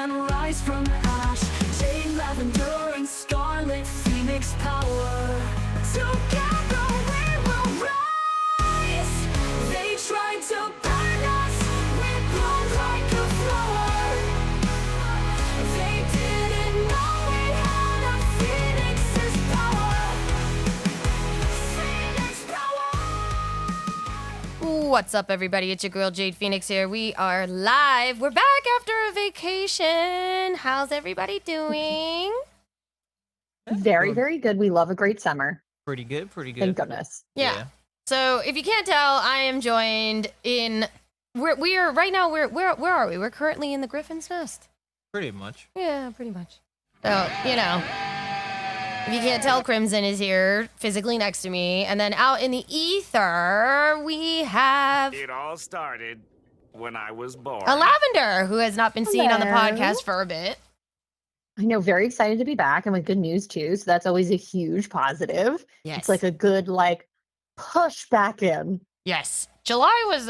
can rise from ash. Jade, Lavender, and Scarlet Phoenix power. Together we will rise. They tried to burn us, we bloom like a flower. They didn't know we had a Phoenix's power. Phoenix power. What's up, everybody? It's your girl Jade Phoenix here. We are live. We're back after a vacation. How's everybody doing? Very, very good. We love a great summer. Pretty good, pretty good. Thank goodness. Yeah. So if you can't tell, I am joined in. We are right now. Where are we? We're currently in the Griffin's Nest. Pretty much. Yeah, pretty much. So you know, if you can't tell, Crimson is here physically next to me, and then out in the ether we have It all started when I was born. a Lavender who has not been seen on the Hello. podcast for a bit. I know, very excited to be back and with good news too. So that's always a huge positive. Yes. It's like a good push back in. Yes. July was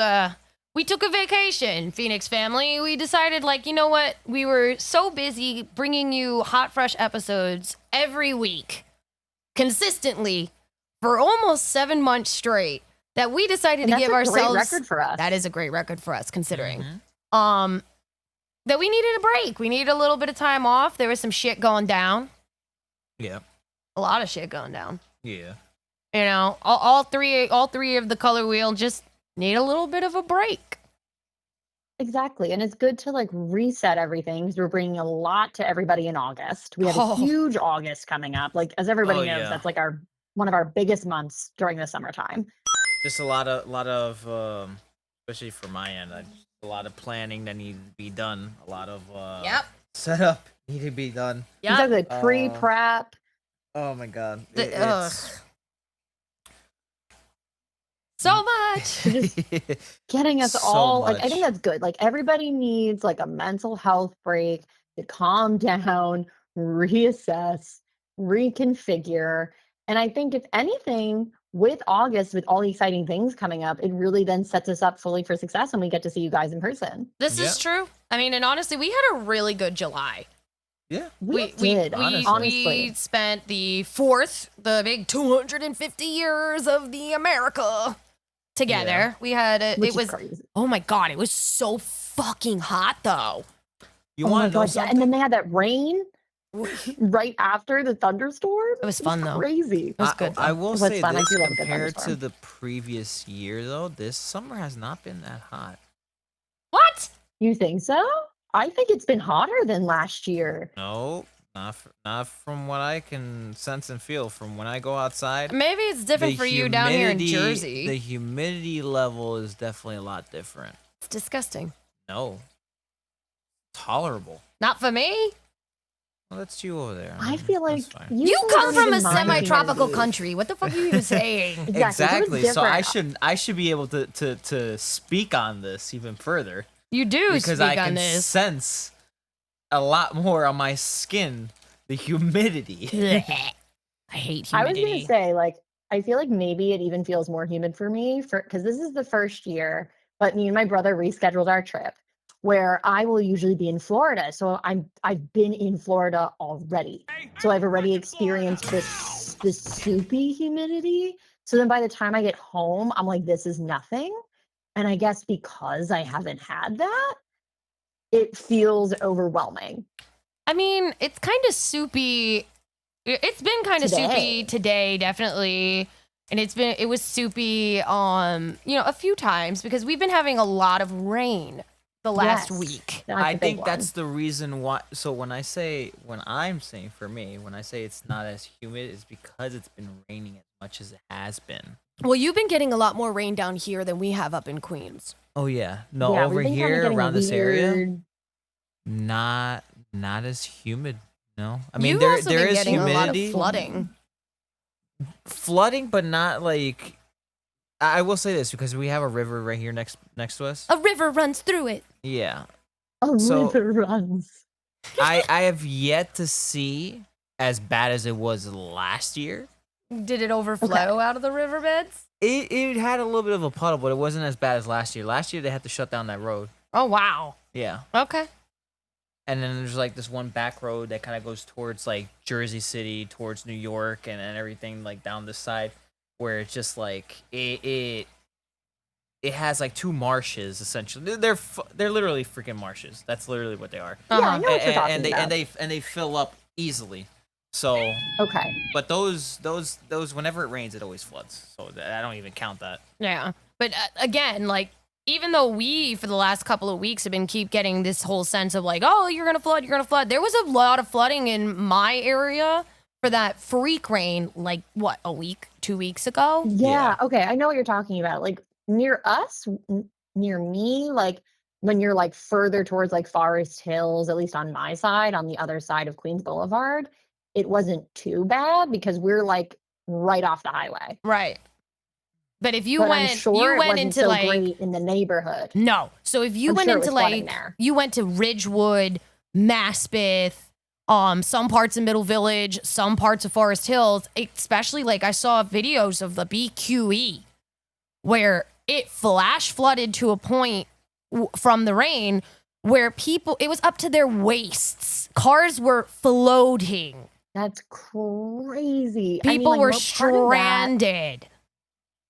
we took a vacation, Phoenix family. We decided you know what? We were so busy bringing you hot fresh episodes every week consistently for almost 7 months straight that we decided And to that's give a ourselves great record for us. That is a great record for us considering. Mhm. That we needed a break. We needed a little bit of time off. There was some shit going down. Yeah. A lot of shit going down. Yeah. You know, all three of the color wheel just need a little bit of a break. Exactly. And it's good to reset everything because we're bringing a lot to everybody in August. We have Oh. a huge August coming up. As everybody Oh, knows, yeah. that's one of our biggest months during the summertime. Just a lot of especially for my end, a lot of planning that needed to be done. A lot of Yep. setup needed to be done. Yep. Exactly. Pre-prep. Oh my god. Ugh. So much. Getting us So all I much. think that's good. Everybody needs a mental health break to calm down, reassess, reconfigure. And I think if anything, with August, with all the exciting things coming up, it really then sets us up fully for success when we get to see you guys in person. This is true. I mean, and honestly, we had a really good July. Yeah. We did, honestly. We spent the big 250 years of the America together. Yeah. We had Which it is was crazy. oh my god, it was so fucking hot though. You Oh my want to know God, yeah. something? And then they had that rain right after the thunderstorm. It was fun, though. Crazy. It was good. I will was say fun. I this, do love a good compared to thunderstorm. the previous year though, this summer has not been that hot. What? You think so? I think it's been hotter than last year. No, not from what I can sense and feel from when I go outside. Maybe it's different for you down here in The Jersey. humidity level is definitely a lot different. It's disgusting. No. Tolerable. Not for me. Well, that's you over there. I feel like That's fine. You don't come from a even mind semi-tropical humidity. country. What the fuck are you even saying? Exactly. So different. I should be able to speak on this even further You do because speak I on can this. sense a lot more on my skin the humidity. I hate I was humidity. gonna say, I feel like maybe it even feels more humid for me because this is the first year, but me and my brother rescheduled our trip where I will usually be in Florida. So I've been in Florida already. So I've already experienced this soupy humidity. So then by the time I get home, I'm like, this is nothing. And I guess because I haven't had that, it feels overwhelming. I mean, it's kind of soupy. It's been kind of soupy today, definitely. And it was soupy a few times because we've been having a lot of rain the last Yes. week. That's I a big think one. that's the reason why. So when I say when I say it's not as humid, it's because it's been raining as much as it has been. Well, you've been getting a lot more rain down here than we have up in Queens. Oh yeah, no, Yeah, over we've been kinda here getting around this area, weird- not as humid. No, I mean You've there also there been is getting humidity, a lot of flooding, but not like. I will say this because we have a river right here next to us. A river runs through it. Yeah, A So- river runs. I have yet to see as bad as it was last year. Did it overflow out of the riverbeds? It had a little bit of a puddle, but it wasn't as bad as last year. Last year they had to shut down that road. Oh, wow. Yeah. Okay. and then there's like this one back road that kind of goes towards like Jersey City, towards New York, and everything like down this side, where it's just like it has like two marshes essentially. They're literally freaking marshes. That's literally what they are. Yeah, I know what you're talking and about. they fill up easily. So, Okay. but those whenever it rains, it always floods. So I don't even count that. Yeah. But again, like, even though we, for the last couple of weeks, have been keep getting this whole sense of like, oh, you're going to flood. There was a lot of flooding in my area for that freak rain, like, what, 2 weeks ago? Yeah. Okay. I know what you're talking about. Like near us, near me, like when you're like further towards like Forest Hills, at least on my side, on the other side of Queens Boulevard, it wasn't too bad because we're like right off the highway. Right. But if you But went, I'm sure you it went wasn't into so like, great in the neighborhood. no. So if you I'm went sure it into was flooding like, there. you went to Ridgewood, Maspeth, some parts of Middle Village, some parts of Forest Hills, especially like I saw videos of the BQE where it flash flooded to a point from the rain where people, it was up to their waists. Cars were floating. That's crazy. People like, were what part of that- stranded.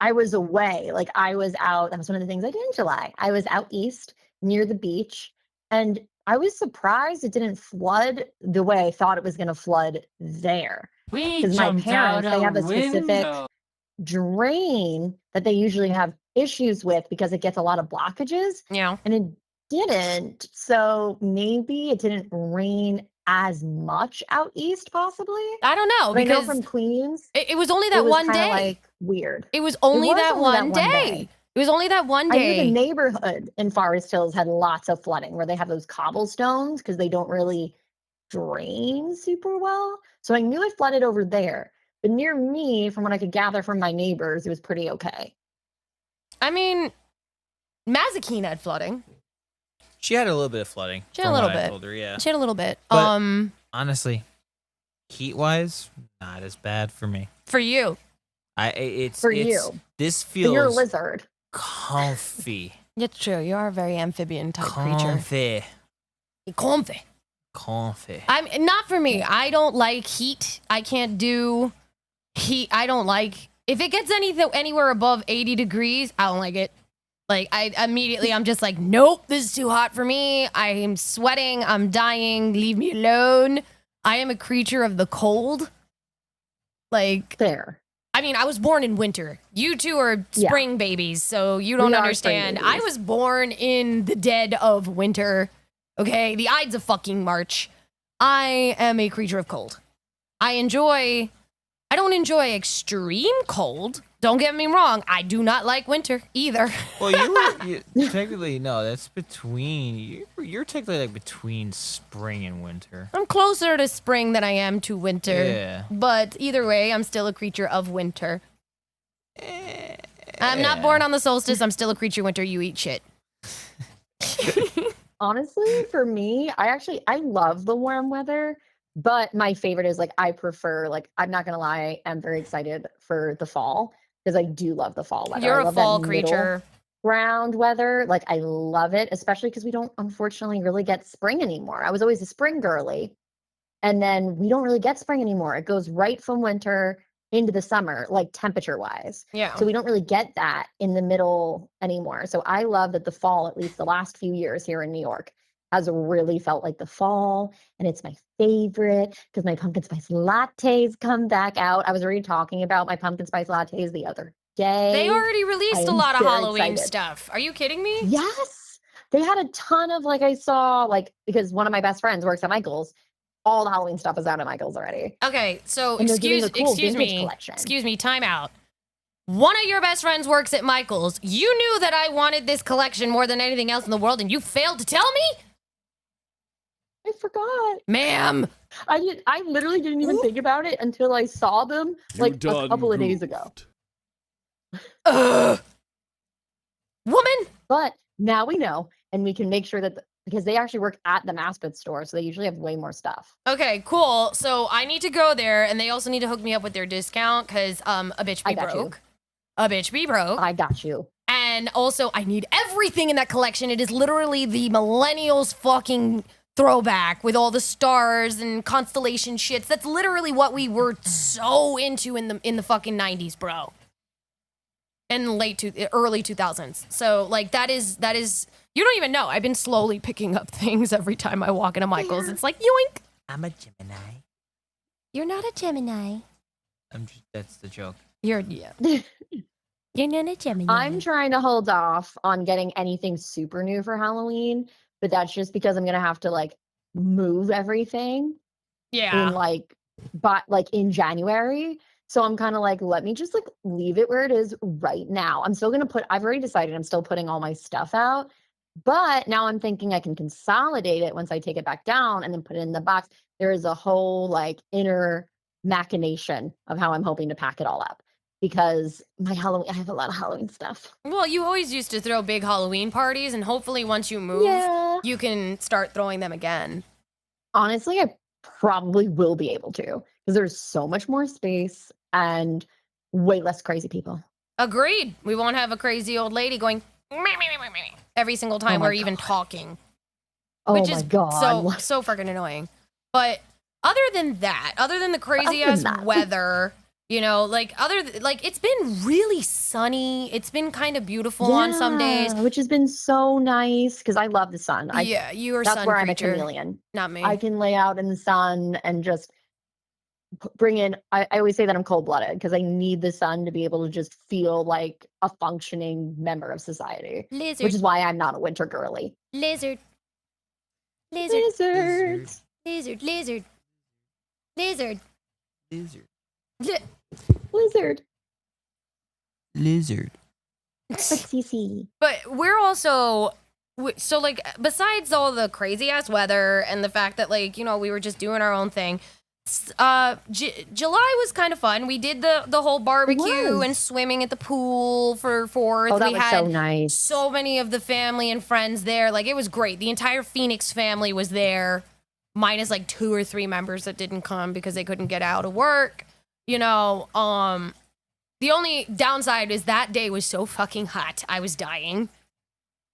I was away. Like I was out. That was one of the things I did in July. I was out east near the beach, and I was surprised it didn't flood the way I thought it was going to flood there. Because my parents, they have a specific drain that they usually have issues with because it gets a lot of blockages, Yeah. and it didn't. So maybe it didn't rain as much out east, possibly. I don't know But I know because from Queens, it was only it that was one kinda, day. like weird. It was only was that only one that one day. day. It was only that one I knew the day. neighborhood in Forest Hills had lots of flooding where they have those cobblestones because they don't really drain super well. So I knew it flooded over there. But near me, from what I could gather from my neighbors, it was pretty okay. I mean, Mazikeen had flooding. She had a little bit of flooding. She had a from little what I bit. told her, yeah. She had a little bit. But- Honestly, heat wise, not as bad for me. For you. It's For you. This But you're a feels lizard. comfy. It's true. You are a very amphibian type creature. Comfy. Comfy. Comfy. I'm not for me. I don't like heat. I can't do heat. I don't like if it gets anywhere above 80 degrees, I don't like it. Like I'm just like, nope, this is too hot for me. I am sweating. I'm dying. Leave me alone. I am a creature of the cold. Like, Fair. I mean, I was born in winter. You two are Yeah. spring babies, so you We don't are understand. spring I babies. was born in the dead of winter. Okay, the Ides of fucking March. I am a creature of cold. I don't enjoy extreme cold. Don't get me wrong. I do not like winter either. Well, you technically no. That's between you're technically like between spring and winter. I'm closer to spring than I am to winter. Yeah. But either way, I'm still a creature of winter. I'm not born on the solstice. I'm still a creature of winter. You eat shit. Honestly, for me, I love the warm weather, but my favorite is like I prefer like I'm not gonna lie, I'm very excited for the fall because I do love the fall weather. You're I a love that fall middle creature. ground weather. Like I love it, especially because we don't unfortunately really get spring anymore. I was always a spring girly, and then we don't really get spring anymore. It goes right from winter into the summer, like temperature wise. Yeah. So we don't really get that in the middle anymore. So I love that the fall, at least the last few years here in New York, has really felt like the fall. And it's my favorite because my pumpkin spice lattes come back out. I was already talking about my pumpkin spice lattes the other day. They already released I a am lot of very Halloween excited. stuff. Are you kidding me? Yes. They had a ton of, like, I saw, like, because one of my best friends works at Michael's. All the Halloween stuff is out at Michael's already. Okay, so And they're doing a cool excuse vintage me. collection. Excuse me, time out. One of your best friends works at Michael's. You knew that I wanted this collection more than anything else in the world, and you failed to tell me? I forgot. Ma'am. I literally didn't even think about it until I saw them like a couple of days ago. Ugh. Woman. But now we know, and we can make sure that because they actually work at the Maspeth store, so they usually have way more stuff. Okay, cool. So I need to go there, and they also need to hook me up with their discount because a bitch be I got you. broke. A bitch be broke. I got you. And also, I need everything in that collection. It is literally the millennials' fucking throwback with all the stars and constellation shits. That's literally what we were so into in the fucking 90s, bro. And early 2000s. So like that is you don't even know. I've been slowly picking up things every time I walk into Michael's. It's like yoink. I'm a Gemini. You're not a Gemini. That's the joke. You're not a Gemini. I'm trying to hold off on getting anything super new for Halloween, but that's just because I'm gonna have to like move everything in in January. So I'm kind of like, let me just like leave it where it is right now. I'm still gonna I've already decided I'm still putting all my stuff out, but now I'm thinking I can consolidate it once I take it back down and then put it in the box. There is a whole like inner machination of how I'm hoping to pack it all up. Because I have a lot of Halloween stuff. Well, you always used to throw big Halloween parties, and hopefully once you move, you can start throwing them again. Honestly, I probably will be able to because there's so much more space and way less crazy people. Agreed. We won't have a crazy old lady going meh, meh, meh, meh, meh, every single time we're even talking. Oh which my is God. so freaking annoying. But other than the crazy ass weather, you know, like it's been really sunny. It's been kind of beautiful on some days, which has been so nice because I love the sun. You are that's sun where creature. I'm a chameleon. Not me. I can lay out in the sun and just bring in. I always say that I'm cold blooded because I need the sun to be able to just feel like a functioning member of society. Lizard. Which is why I'm not a winter girly. Lizard. Lizards. Lizard. Lizard. But CC. But we're also so like besides all the crazy ass weather and the fact that like, you know, we were just doing our own thing. July was kind of fun. We did the whole barbecue and swimming at the pool for 4th. Oh, that we was had so nice. so many of the family and friends there. Like it was great. The entire Feinics family was there, minus like 2 or 3 members that didn't come because they couldn't get out of work. You know, the only downside is that day was so fucking hot. I was dying.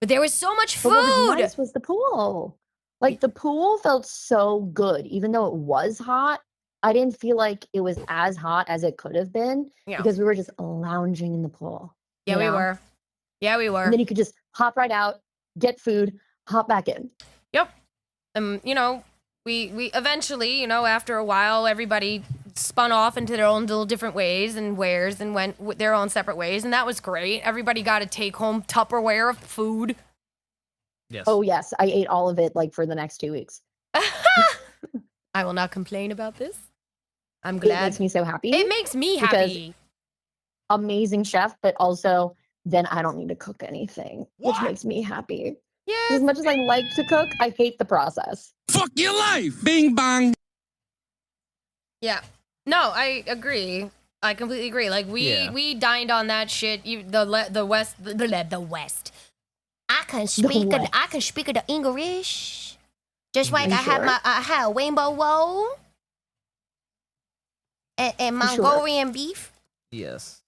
But there was so much food. But what was nice was the pool. Like the pool felt so good. Even though it was hot, I didn't feel like it was as hot as it could have been because we were just lounging in the pool. Yeah, we were. Yeah, we were. And then you could just hop right out, get food, hop back in. Yep. You know, we eventually, you know, after a while, everybody spun off into their own little different ways and wares and went their own separate ways. And that was great. Everybody got to take home Tupperware of food. Yes. Oh, yes. I ate all of it like for the next 2 weeks. I will not complain about this. I'm glad. It makes me so happy. It makes me happy. Amazing chef, but also then I don't need to cook anything, which makes me happy. Yeah. As much as I like to cook, I hate the process. Fuck your life. Bing bang. Yeah. No, I agree. I completely agree. Like we dined on that shit. The West. I can speak the English. Just like I had a rainbow roll and Mongolian beef. Yes.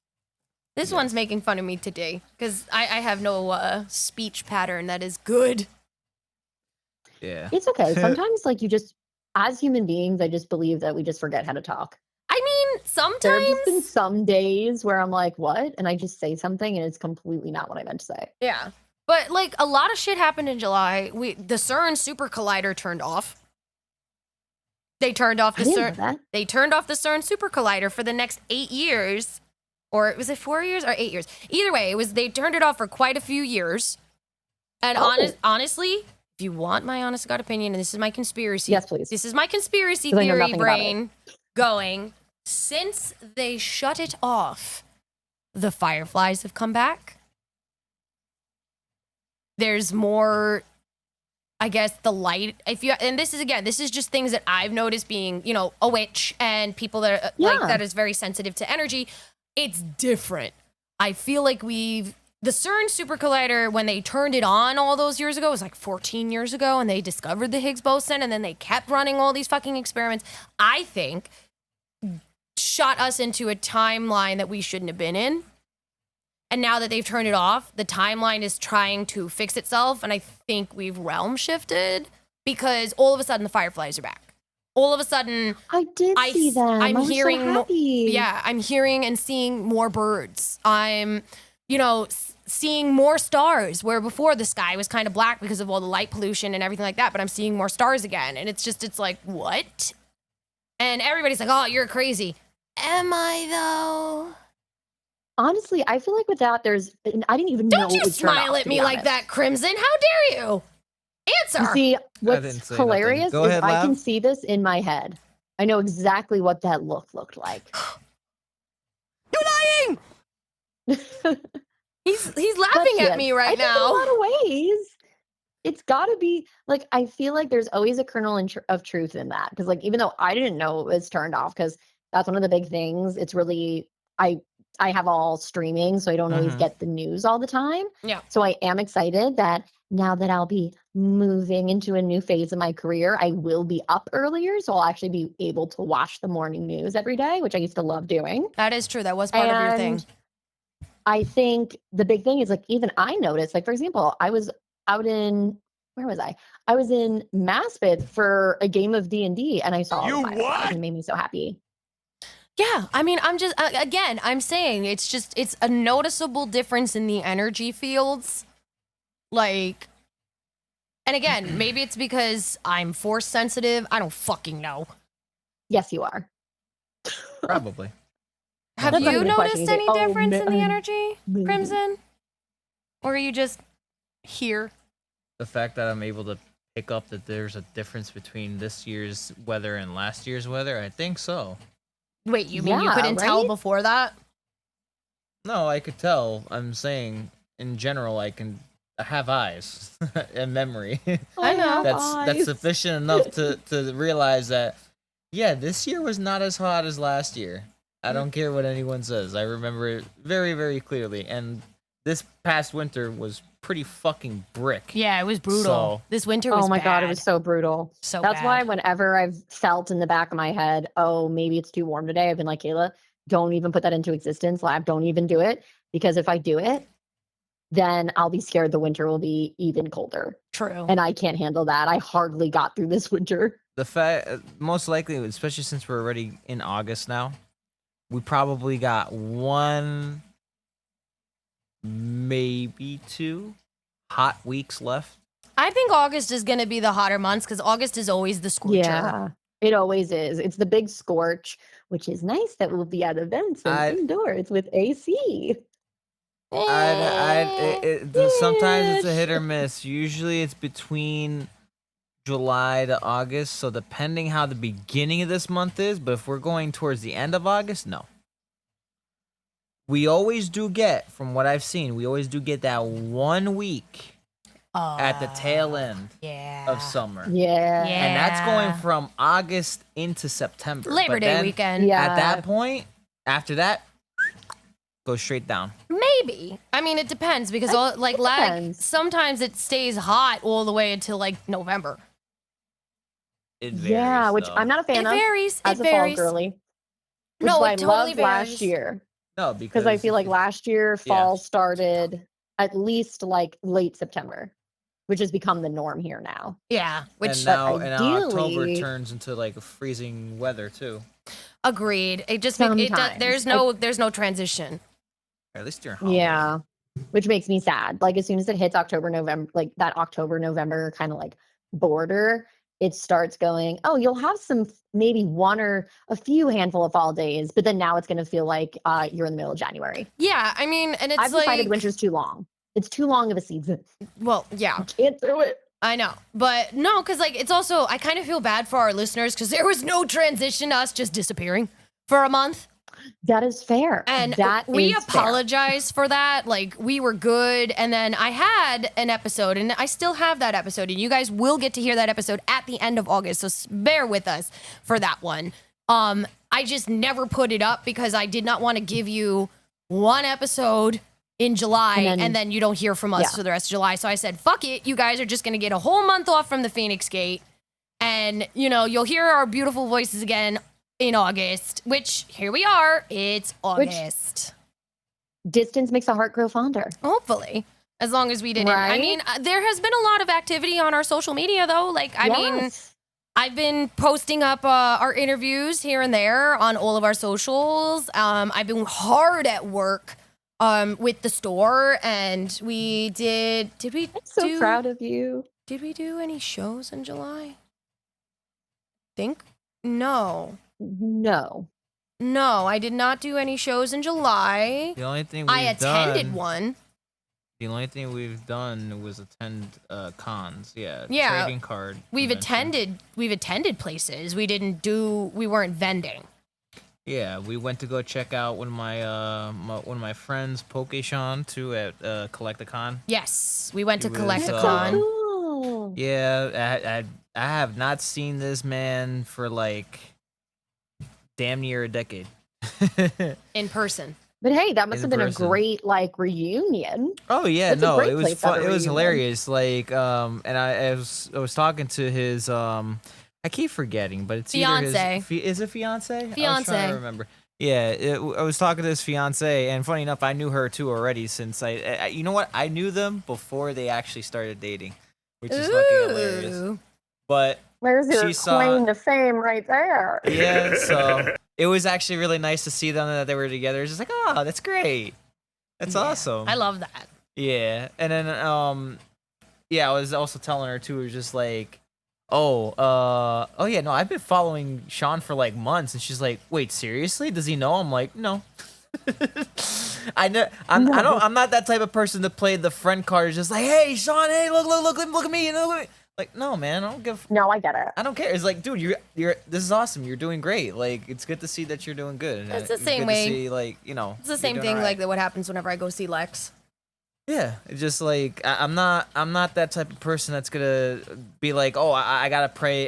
This one's making fun of me today because I have no speech pattern that is good. Yeah. It's okay. Sometimes, like, you just, as human beings, I just believe that we just forget how to talk. I mean, sometimes. There have just been some days where I'm like, what? And I just say something and it's completely not what I meant to say. Yeah. But, like, a lot of shit happened in July. The CERN Super Collider turned off. They turned off the CERN. They turned off the CERN Super Collider for the next 8 years. Or was it 4 years or 8 years? Either way, they turned it off for quite a few years. And honestly, if you want my honest to God opinion, and this is my conspiracy. Yes, please. This is my conspiracy theory brain going. Since they shut it off, the fireflies have come back. There's more, I guess, the light. And this is just things that I've noticed being, you know, a witch and people that are, like that is very sensitive to energy. It's different. I feel like the CERN Super Collider, when they turned it on all those years ago, it was like 14 years ago, and they discovered the Higgs boson, and then they kept running all these fucking experiments. I think shot us into a timeline that we shouldn't have been in. And now that they've turned it off, the timeline is trying to fix itself, and I think we've realm shifted because all of a sudden the fireflies are back. All of a sudden, I did see them. I'm I was hearing, so happy. I'm hearing and seeing more birds. I'm, seeing more stars where before the sky was kind of black because of all the light pollution and everything like that. But I'm seeing more stars again, and it's like, what? And everybody's like, oh, you're crazy. Am I though? Honestly, I feel like without I didn't even know Don't it you would turn smile off, at to me be like honest. that, Crimson. How dare you? Answer. You see, didn't what's say nothing. hilarious Go is ahead, I Lav. can see this in my head. I know exactly what that looked like. You're lying. He's laughing But at me yes, I right think in a now. lot of ways, it's got to be like I feel like there's always a kernel of truth in that because like even though I didn't know it was turned off because that's one of the big things. It's really I have all streaming, so I don't always Mhm. get the news all the time. Yeah. So I am excited that now that I'll be moving into a new phase of my career, I will be up earlier, so I'll actually be able to watch the morning news every day, which I used to love doing. That is true. That was part of your thing. And I think the big thing is like even I noticed, like for example, I was out in where was I? I was in Maspeth for a game of D&D and I saw all the fireflies and it made me so happy. Yeah, I mean, I'm just again, I'm saying it's a noticeable difference in the energy fields. Like, and again, maybe it's because I'm force sensitive. I don't fucking know. Yes, you are. Probably. Have That's not you even a question. noticed You say, any difference in the man, energy, maybe. Crimson? Or are you just here? The fact that I'm able to pick up that there's a difference between this year's weather and last year's weather, I think so. Wait, you mean you Yeah, couldn't tell right? before that? No, I could tell. I'm saying in general, I have eyes and memory. I know. That's sufficient enough to realize that yeah, this year was not as hot as last year. I don't care what anyone says. I remember it very, very clearly. And this past winter was pretty fucking brick. Yeah, it was brutal. So- This winter was Oh my God, it bad. was so brutal. So That's why bad. whenever I've felt in the back of my head, oh, maybe it's too warm today, I've been like, Kayla, don't even put that into existence. Lab, don't even do it. Because if I do it, then I'll be scared the winter will be even colder. True. And I can't handle that. I hardly got through this winter. The fact, most likely, especially since we're already in August now, we probably got one, maybe two hot weeks left. I think August is going to be the hotter months because August is always the scorcher. Yeah, it always is. It's the big scorch, which is nice that we'll be at events and indoors with AC. Sometimes it's a hit or miss. Usually it's between July to August. So depending how the beginning of this month is, but if we're going towards the end of August, no. We always do get, from what I've seen, we always do get that 1 week at the tail end Yeah. of summer. Yeah. And that's going from August into September. Labor But Day then weekend. Yeah. At that point, after that, goes straight down. Maybe. I mean, it depends because depends. sometimes it stays hot all the way until like November. It varies, Yeah, which though. I'm not a fan It of varies. as It a fall varies. girly. Which No, is why it I totally loved last varies. year. No, Because I feel like last year Yeah. fall started at least like late September, which has become the norm here now. Yeah. Which and now October ideally- turns into like a freezing weather too. agreed. It just it does, Sometimes. there's no transition. Or at least during Halloween. Yeah. Which makes me sad. Like as soon as it hits October, November, like that October, November kind of like border, it starts going, oh, you'll have some maybe one or a few handful of fall days, but then now it's going to feel like you're in the middle of January. Yeah, I mean, and it's I've like decided winter's too long. It's too long of a season. well, yeah. Can't do it. I know, but no, because like it's also I kind of feel bad for our listeners because there was no transition to us just disappearing for a month, That is fair. and that we is fair. apologize for that. Like we were good, and then I had an episode, and I still have that episode, and you guys will get to hear that episode at the end of August. So bear with us for that one. I just never put it up because I did not want to give you one episode in July and then you don't hear from us Yeah. for the rest of July. So I said, fuck it. You guys are just going to get a whole month off from the Feinics Gate. And, you'll hear our beautiful voices again in August, which here we are. It's August. Distance makes the heart grow fonder. Hopefully. as long as we didn't. I Right? mean, there has been a lot of activity on our social media, though. Like, I mean, Yes. I've been posting up our interviews here and there on all of our socials. I've been hard at work with the store, and we did we I'm so do proud of you. did we do any shows in July? Think no. No. No, I did not do any shows in July. The only thing I attended done, one. The only thing we've done was attend cons. Yeah. Yeah. Trading card. We've convention. attended places. We weren't vending. Yeah, we went to go check out one of my friends, Pokeshawn, too, at Collecticon. Yes, we went to It was, Collecticon. Cool. Yeah, I have not seen this man for like damn near a decade. In person. But hey, that must In have been person. a great like reunion. Oh yeah, That's a no, great it was place to have fun. a It was reunion. hilarious. Like, and I was talking to his I keep forgetting, but it's either Fiancé. his is it fiance? I was Fiancé. trying to remember. Yeah, I was talking to his fiance, and funny enough, I knew her too already. Since I you know what, I knew them before they actually started dating, which is fucking hilarious. Ooh. But There's your She saw- claim to fame right there. yeah, so it was actually really nice to see them that they were together. It's just like, oh, that's great. That's Yeah, awesome. I love that. Yeah, and then yeah, I was also telling her too. It was just like, oh yeah, no, I've been following Sean for like months, and she's like, wait, seriously? Does he know? I'm like, no. I know I'm not that type of person to play the friend card. It's just like, hey, Sean, hey, look at me, look at me. Like, no, man, I don't give. No, I get it. I don't care. It's like, dude, you're. This is awesome. You're doing great. Like, it's good to see that you're doing good. And It's the good same to way- see, like, you know, It's the you're same doing thing all like right. that what happens whenever I go see Lex. Yeah, it's just like I'm not that type of person that's gonna be like, oh, I gotta play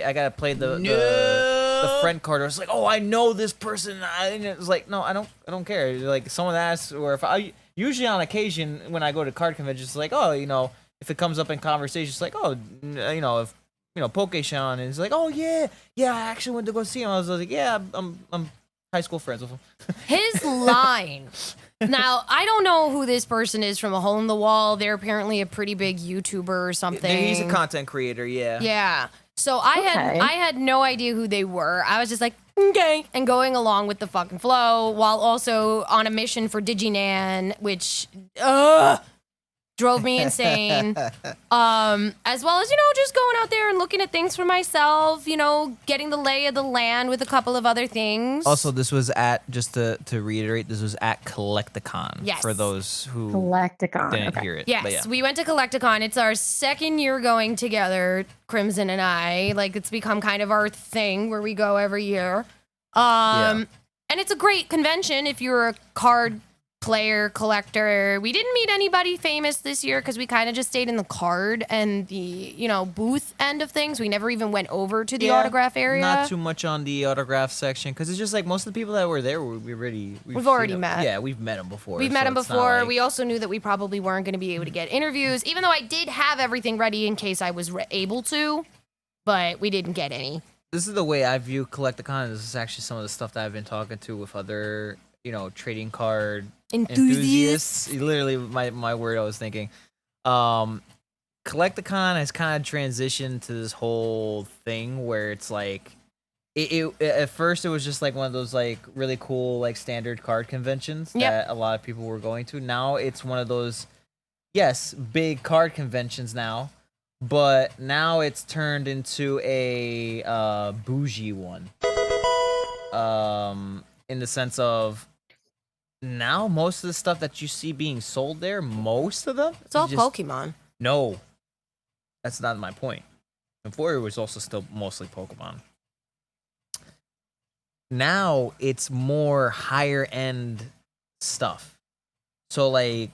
the friend card. Or it's like, oh, I know this person. And it's like, no, I don't care. Like someone asks, or if I usually on occasion when I go to card conventions, it's like, oh, you know, if it comes up in conversation, it's like, oh, you know, if you know Pokeshawn, and it's like, oh yeah, I actually went to go see him. I was like, yeah, I'm high school friends with him. His line. Now, I don't know who this person is from a hole in the wall. They're apparently a pretty big YouTuber or something. He's a content creator, yeah. Yeah. So I Okay. had no idea who they were. I was just like, okay, and going along with the fucking flow while also on a mission for Diginan, which drove me insane. As well as, you know, just going out there and looking at things for myself, you know, getting the lay of the land with a couple of other things. Also, this was at, just to reiterate, this was at Collecticon. Yes. For those who Collecticon. didn't Okay. hear it. Yes, But yeah. we went to Collecticon. It's our second year going together, Crimson and I. Like, it's become kind of our thing where we go every year. And it's a great convention if you're a card player, collector. We didn't meet anybody famous this year because we kind of just stayed in the card and the, you know, booth end of things. We never even went over to the Yeah, autograph area. Not too much on the autograph section because it's just like most of the people that were there, we've already seen them. met. Yeah, we've met them before. We've so met him it's not before. like- We also knew that we probably weren't going to be able to get interviews, even though I did have everything ready in case I was able to, but we didn't get any. This is the way I view Collecticon. This is actually some of the stuff that I've been talking to with other, you know, trading card enthusiasts. Literally, my word I was thinking. Collecticon has kind of transitioned to this whole thing where it's like, it at first it was just like one of those like really cool like standard card conventions Yep. that a lot of people were going to. Now it's one of those, yes, big card conventions now, but now it's turned into a bougie one. In the sense of now most of the stuff that you see being sold there, most of them, It's all is just- Pokemon. No, that's not my point. Before it was also still mostly Pokemon. Now it's more higher end stuff. So like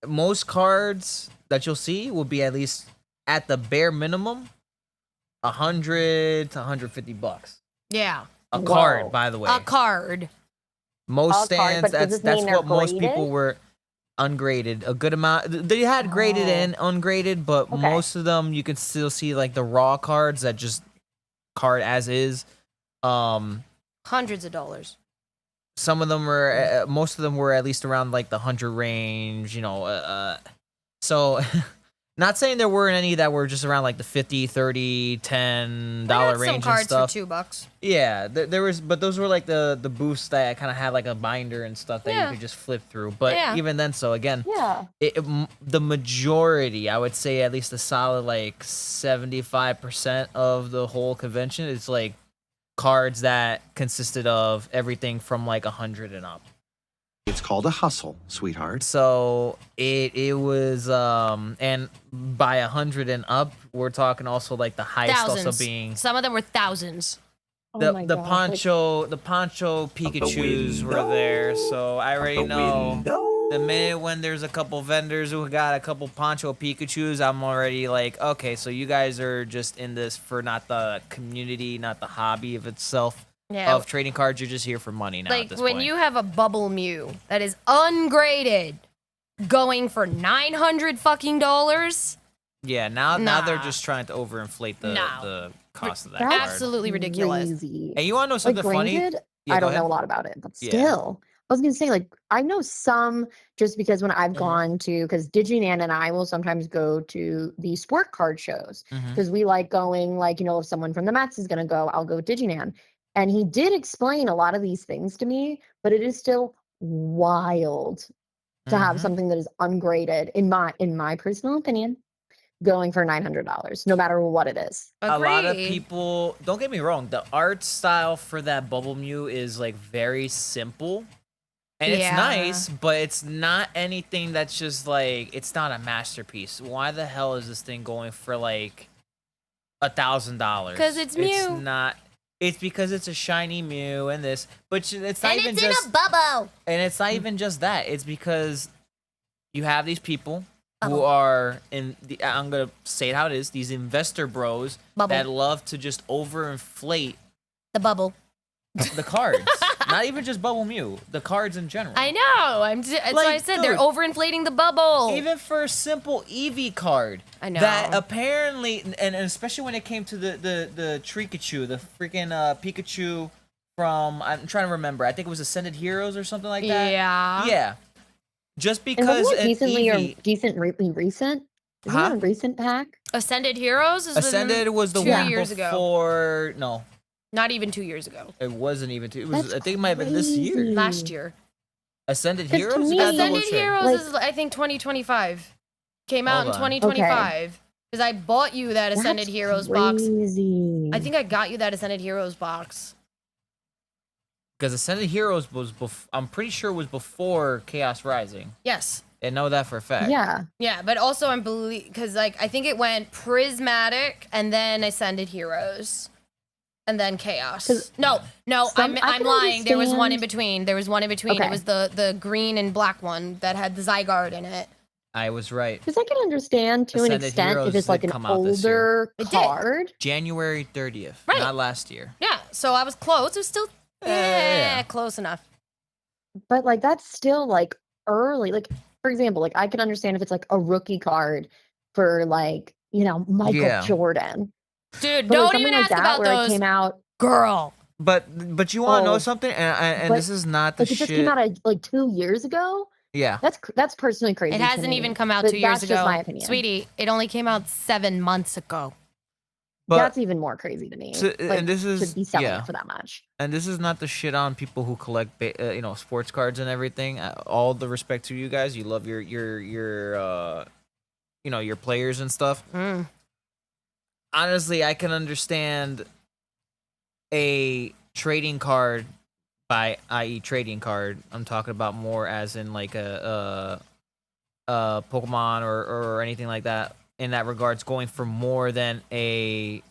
most cards that you'll see will be at least at the bare minimum $100 to $150. Yeah. A Whoa. card, by the way. A card. Most A card, stands, but does this that's mean what they're most people graded? were ungraded. A good amount. They had graded Oh. and ungraded, but Okay. most of them you can still see like the raw cards that just card as is. Hundreds of dollars. Some of them were, most of them were at least around like the 100 range. You know, So, not saying there weren't any that were just around like the 50, 30, $10 range some and cards stuff. for $2. Yeah, there was, but those were like the boosts that kind of had like a binder and stuff that Yeah. you could just flip through. But Yeah. even then, so again, Yeah. the majority, I would say at least a solid like 75% of the whole convention is like cards that consisted of everything from like 100 and up. It's called a hustle, sweetheart. So it was and by 100 and up, we're talking also like the highest Thousands. also being Some of them were thousands. Oh my the gosh, poncho Pikachus were there. So I already know the minute when there's a couple vendors who got a couple poncho Pikachus, I'm already like, okay, so you guys are just in this for not the community, not the hobby of itself. Yeah. Of trading cards, you're just here for money now. Like at this when point. you have a bubble Mew that is ungraded going for $900 fucking dollars. Yeah, now they're Nah. just trying to overinflate the cost of that That's card. Absolutely ridiculous. Crazy. And you want to know Like something funny? granted, Yeah, I go don't know ahead. a lot about it, but Yeah. still, I was gonna say like I know some just because when I've Mhm. gone to because Diginan and I will sometimes go to the sport card shows Mhm. because we like going like if someone from the Mets is gonna go, I'll go with Diginan. And he did explain a lot of these things to me, but it is still wild to have Mhm. something that is ungraded in my personal opinion going for $900 no matter what it is. A lot of Agreed. people, don't get me wrong, the art style for that Bubble Mew is like very simple. And it's Yeah. nice, but it's not anything that's just like, it's not a masterpiece. Why the hell is this thing going for like $1,000? 'Cause it's It's Mew. not. It's because it's a shiny Mew and this, but it's not And even it's just. in a bubble. And it's not even just that. It's because you have these people who Bubble. are in the, I'm going to say it how it is, these investor bros Bubble. that love to just overinflate The bubble. the cards. Not even just Bubble Mew, the cards in general. I know. That's why I Like, said they're dude, overinflating the bubble. Even for a simple Eevee card. I know. That apparently, and especially when it came to the Trikachu, the freaking Pikachu from, I'm trying to remember, I think it was Ascended Heroes or something like that. Yeah. Yeah. Just And because wasn't it an decently Eevee, or decently recent? Isn't Huh? that a recent pack? Ascended Heroes is Ascended was the 2 one years ago. before. No, Not even 2 years ago. it wasn't even two. It was. That's I think it might have been this year. crazy. Last year. Ascended 'Cause to Heroes. me- You gotta double Ascended check. Heroes Like- is I think 2025. Came out in Hold on. 2025. Because I bought you that Ascended That's Heroes box. crazy. I think I got you that Ascended Heroes box. Because Ascended Heroes was. I'm pretty sure it was before Chaos Rising. Yes. I know that for a fact. Yeah. Yeah, but also I'm because I think it went Prismatic and then Ascended Heroes. And then Chaos. 'Cause No, some- I I'm can lying. There was one in understand- between. There was one in between. It Okay. was the green and black one that had the Zygarde in it. I was right. Because I can understand to an Ascended extent Heroes if it's like did an come out this year. older It did. card. January 30th. Right. Not last year. Yeah, so I was close. It was still Yeah. close enough. But like that's still like early. Like, for example, like I can understand if it's like a rookie card for like, Michael Yeah. Jordan. Dude, But don't like, something even like ask that about where those. it came out Girl. But you want to know Oh. something? And But, this is not the like it shit. just came out like 2 years ago. Yeah. That's personally crazy. It to hasn't me. even come out But 2 years that's ago. just my opinion. Sweetie, it only came out 7 months ago. But That's even more crazy to me. So- and this is- to be selling yeah. it for that much. and this is not the shit on people who collect sports cards and everything. All the respect to you guys. You love your your players and stuff. Mm. Honestly, I can understand a trading card by i.e. trading card. I'm talking about more as in like a Pokemon or anything like that. In that regards, going for more than a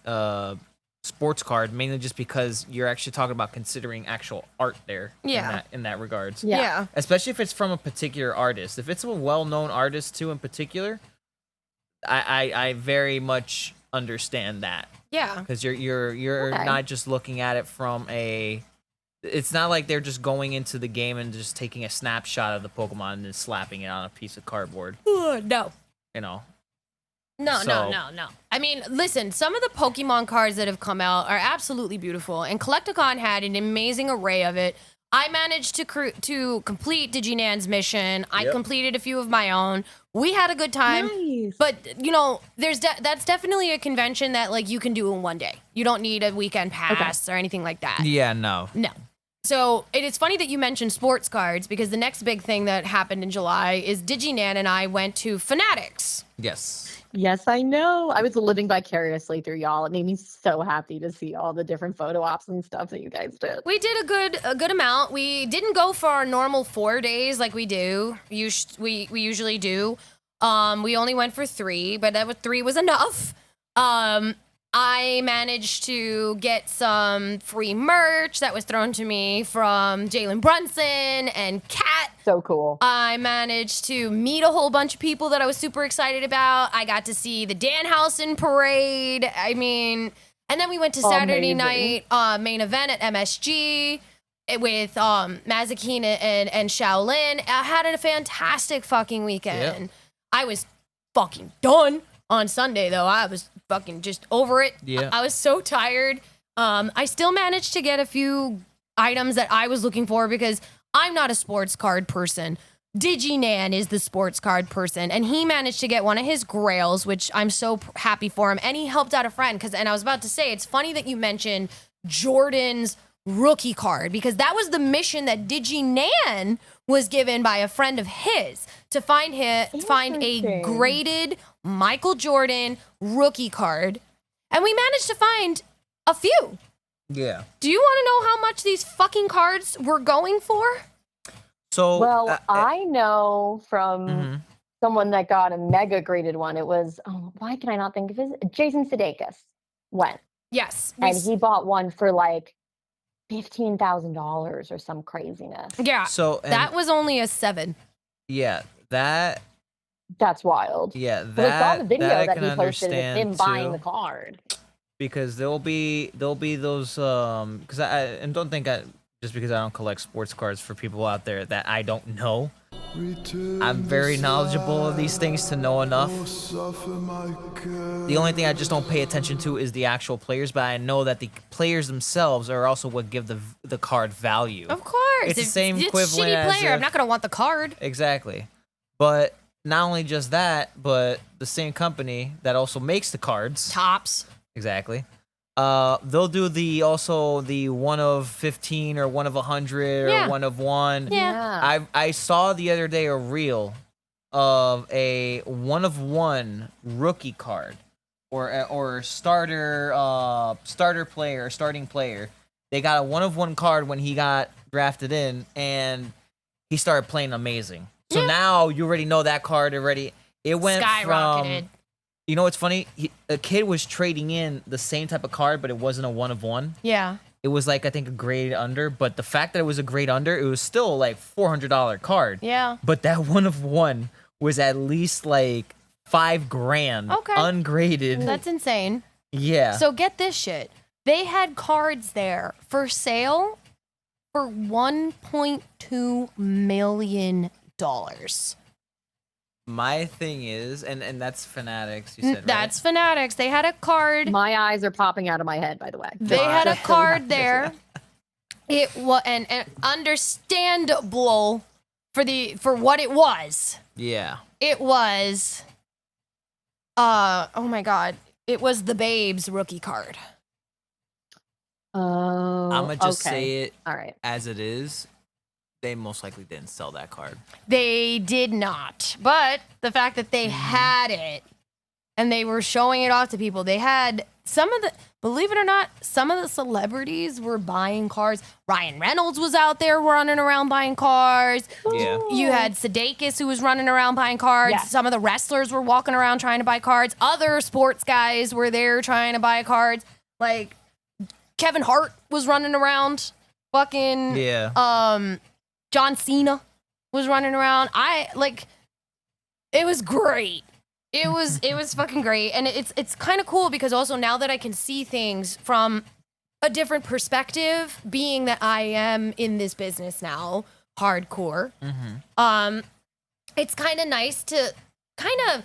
sports card, mainly just because you're actually talking about considering actual art there. Yeah. In that regards. Yeah. Yeah. Especially if it's from a particular artist. If it's a well-known artist too, in particular, I very much understand that Yeah. because you're Okay. not just looking at it from a. It's not like they're just going into the game and just taking a snapshot of the Pokemon and then slapping it on a piece of cardboard. No. You know. No, So- no. I mean, listen, some of the Pokemon cards that have come out are absolutely beautiful, and Collecticon had an amazing array of it. I managed to complete DigiNan's mission. I Yep. completed a few of my own. We had a good time. Nice. But that's definitely a convention that like you can do in one day. You don't need a weekend pass or anything like that. Yeah, no. No. So it is funny that you mentioned sports cards because the next big thing that happened in July is DigiNan and I went to Feinics. Yes. Yes, I know. I was living vicariously through y'all. It made me so happy to see all the different photo ops and stuff that you guys did. We did a good amount. We didn't go for our normal 4 days like we do. We usually do. We only went for 3, but 3 was enough. I managed to get some free merch that was thrown to me from Jalen Brunson and Kat. So cool. I managed to meet a whole bunch of people that I was super excited about. I got to see the Danhausen parade. I mean, and then we went to Saturday Amazing. night main event at MSG with Mazakine and Shaolin. I had a fantastic fucking weekend. Yep. I was fucking done on Sunday, though. I was fucking just over it. Yeah. I was so tired. I still managed to get a few items that I was looking for because I'm not a sports card person. DigiNan is the sports card person, and he managed to get one of his grails, which I'm so happy for him. And he helped out a friend and I was about to say, it's funny that you mentioned Jordan's rookie card because that was the mission that DigiNan was given by a friend of his to find a Interesting. graded Michael Jordan rookie card. And we managed to find a few. Yeah. Do you want to know how much these fucking cards were going for? So Well, I know from mhm. someone that got a mega graded one. It was, why can I not think of his? Jason Sudeikis went. Yes. And he bought one for like $15,000 or some craziness. Yeah. So and That was only a 7. yeah, that That's wild. yeah, But I saw the that video that I that can he posted with him understand buying too, the card. because there'll be those because I and don't think just because I don't collect sports cards for people out there that I don't know. I'm very knowledgeable of these things to know enough. The only thing I just don't pay attention to is the actual players, but I know that the players themselves are also what give the card value. Of course. It's the If same it's a equivalent shitty as player. I'm if- not going to want the card. Exactly. But not only just that, but the same company that also makes the cards. Tops. Exactly. They'll do the 1 of 15 or 1 of 100 Yeah. or 1 of 1. Yeah. I saw the other day a reel of a 1 of 1 rookie card or starter player or starting player. They got a 1 of 1 card when he got drafted in and he started playing amazing. So now you already know that card already. It went Skyrocketed. from, you know what's funny? A kid was trading in the same type of card, but it wasn't a 1 of 1. Yeah. It was like, I think, a grade under, but the fact that it was a grade under, it was still like $400 card. Yeah. But that 1 of 1 was at least like $5,000 Okay. ungraded. That's insane. Yeah. So get this shit. They had cards there for sale for $1.2 million. My thing is, and that's Fanatics, you said, right? That's Fanatics. They had a card. My eyes are popping out of my head, by the way. They had a Just so you card know. there. It was and understandable for what it was. Yeah. It was oh my god. It was the Babes rookie card. Oh, I'm going to just okay. say it All right. as it is. They most likely didn't sell that card. They did not. But the fact that they had it and they were showing it off to people, they had believe it or not, some of the celebrities were buying cards. Ryan Reynolds was out there running around buying cards. Yeah. You had Sudeikis who was running around buying cards. Yeah. Some of the wrestlers were walking around trying to buy cards. Other sports guys were there trying to buy cards. Like Kevin Hart was running around. Fucking Yeah. John Cena was running around. It was great. It was fucking great. And it's kind of cool because also now that I can see things from a different perspective, being that I am in this business now, hardcore. It's kind of nice to kind of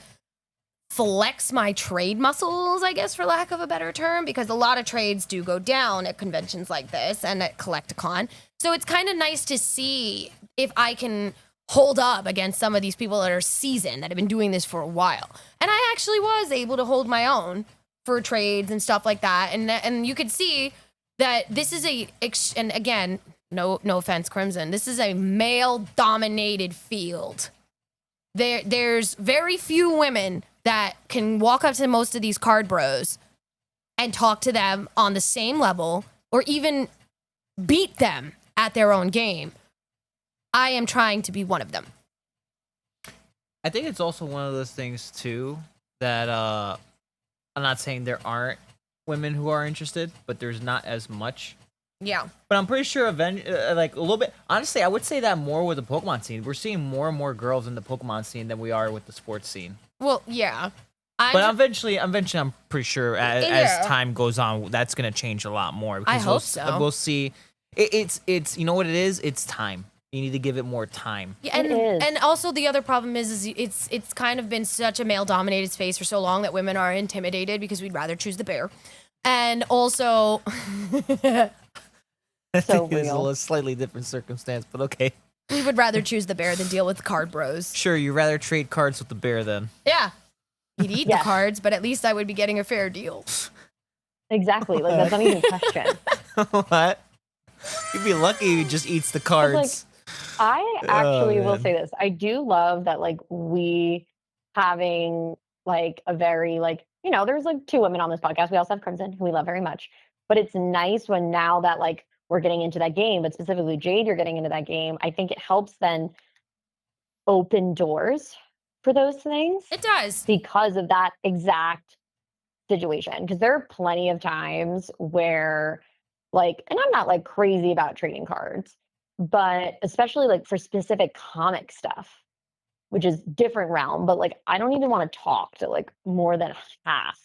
flex my trade muscles, I guess, for lack of a better term, because a lot of trades do go down at conventions like this and at Collecticon. So it's kind of nice to see if I can hold up against some of these people that are seasoned, that have been doing this for a while. And I actually was able to hold my own for trades and stuff like that. And you could see that this is and again, no offense, Crimson, this is a male-dominated field. There's very few women that can walk up to most of these card bros and talk to them on the same level or even beat them at their own game. I am trying to be one of them. I think it's also one of those things too that I'm not saying there aren't women who are interested, but there's not as much. Yeah. But I'm pretty sure like a little bit. Honestly, I would say that more with the Pokemon scene. We're seeing more and more girls in the Pokemon scene than we are with the sports scene. Well, yeah. But eventually, I'm pretty sure as time goes on, that's gonna change a lot more. I hope so. We'll see. It's you know what it is? It's time. You need to give it more time. Yeah, and also the other problem is it's kind of been such a male-dominated space for so long that women are intimidated because we'd rather choose the bear. And also... I think it's a slightly different circumstance, but okay. We would rather choose the bear than deal with card bros. Sure, you'd rather trade cards with the bear then. Yeah. He'd eat the cards, but at least I would be getting a fair deal. Exactly. Like, that's not even a question. What? You'd be lucky if he just eats the cards. I actually will say this. I do love that, like, we having, like, a very, like, you know, there's, like, 2 women on this podcast. We also have Crimson, who we love very much. But it's nice when now that, like, we're getting into that game, but specifically Jade, you're getting into that game. I think it helps then open doors for those things. It does. Because of that exact situation. Because there are plenty of times where, like, and I'm not, like, crazy about trading cards, but especially, like, for specific comic stuff, which is different realm, but, like, I don't even want to talk to, like, more than half.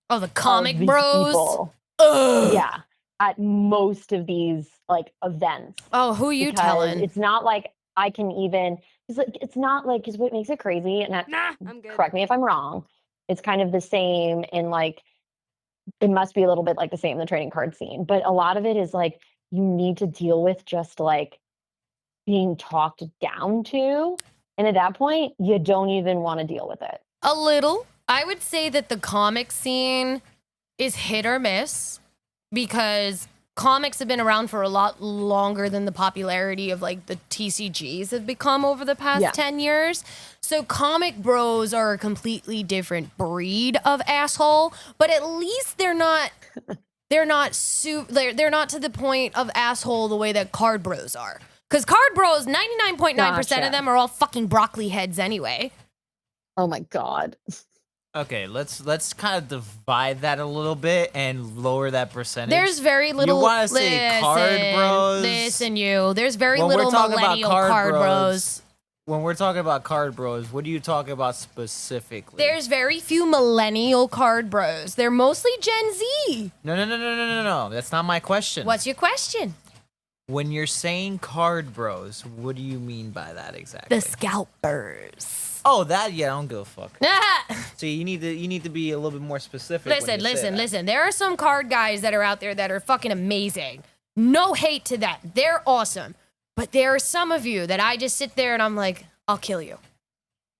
Oh, the comic bros? People. Yeah. At most of these, like, events. Oh, who are you telling? It's not like I can even, it's not like, because what makes it crazy, and I'm good. Correct me if I'm wrong, it's kind of the same in, like, it must be a little bit like the same in the trading card scene, but a lot of it is, like, you need to deal with just, like, being talked down to. And at that point, you don't even want to deal with it. A little. I would say that the comic scene is hit or miss because comics have been around for a lot longer than the popularity of, like, the TCGs have become over the past 10 years. So comic bros are a completely different breed of asshole, but at least they're not they're not to the point of asshole the way that card bros are. Because card bros, 99.9% of them are all fucking broccoli heads anyway. Oh my God. Okay, let's kind of divide that a little bit and lower that percentage. There's very little. You want to say card bros? Listen, there's very little millennial card bros. When we're talking about card bros, what are you talking about specifically? There's very few millennial card bros. They're mostly Gen Z. No. That's not my question. What's your question? When you're saying card bros, what do you mean by that exactly? The scalpers. Oh, that, yeah, I don't give a fuck. So you need to be a little bit more specific. Listen. There are some card guys that are out there that are fucking amazing. No hate to them. They're awesome. But there are some of you that I just sit there and I'm like, I'll kill you.